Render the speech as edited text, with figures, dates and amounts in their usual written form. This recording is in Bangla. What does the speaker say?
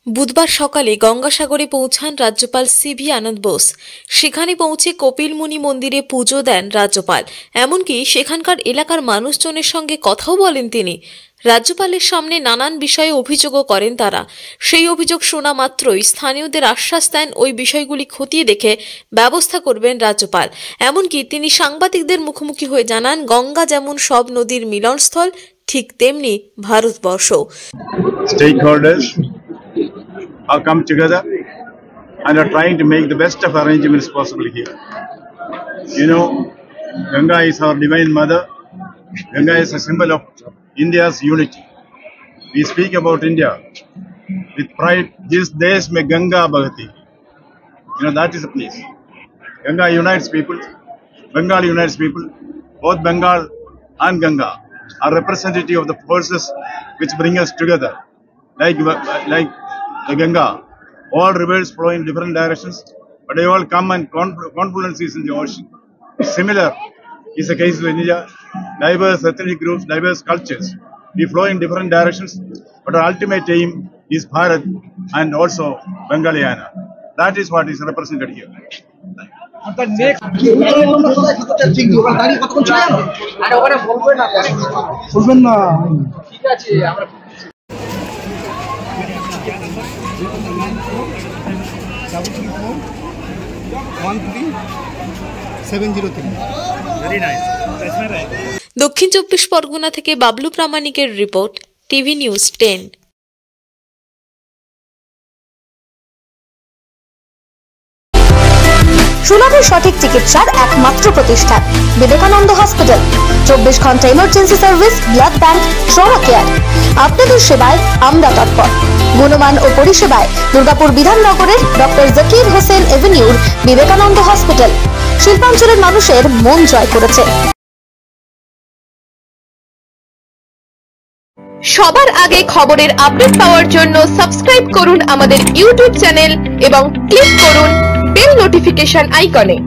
বুধবার সকালে গঙ্গাসাগরে পৌঁছান রাজ্যপাল সিভি আনন্দ বোস। সেখানে পৌঁছে কপিলমুনি মন্দিরে পুজো দেন রাজ্যপাল। এমনকি সেখানকার এলাকার মানুষজনের সঙ্গে কথাও বলেন তিনি। রাজ্যপালের সামনে নানান বিষয়ে অভিযোগও করেন তারা। সেই অভিযোগ শোনা মাত্রই স্থানীয়দের আশ্বাস দেন ওই বিষয়গুলি খতিয়ে দেখে ব্যবস্থা করবেন রাজ্যপাল। এমনকি তিনি সাংবাদিকদের মুখোমুখি হয়ে জানান, গঙ্গা যেমন সব নদীর মিলনস্থল, ঠিক তেমনি Bharatvarsha. Have come together and are trying to make the best of arrangements possible here. You know, Ganga is our divine mother. Ganga is a symbol of India's unity. We speak about India with pride. This desh mein Ganga Bhagati. You know, that is the place. Ganga unites people. Bengal unites people. Both Bengal and Ganga are representative of the forces which bring us together. Like the Ganga, all rivers flow in different directions, but they all come and confluences in the ocean. Similar is the case with India. Diverse ethnic groups, diverse cultures. We flow in different directions, but our ultimate aim is Bharat and also Bengalayana. That is what is represented here. দক্ষিণ চব্বিশ পরগনা থেকে বাবলু প্রামাণিকের রিপোর্ট, টিভি নিউজ 10। সুলভের সঠিক চিকিৎসার একমাত্র প্রতিষ্ঠান বিবেকানন্দ হসপিটাল। 24 ঘন্টা emergency service, blood bank, trauma care. আপনাদের সেবায় আমরা তৎপর। গুণমান ও পরিষেবায় দুর্গাপুর বিধাননগরের ডক্টর জাকির হোসেন এভিনিউর বিবেকানন্দ হসপিটাল শিল্পাঞ্চলের মানুষের মন জয় করেছে। সবার আগে খবরের আপডেট পাওয়ার জন্য সাবস্ক্রাইব করুন আমাদের ইউটিউব চ্যানেল এবং ক্লিক করুন বেল নোটিফিকেশন আইকনে।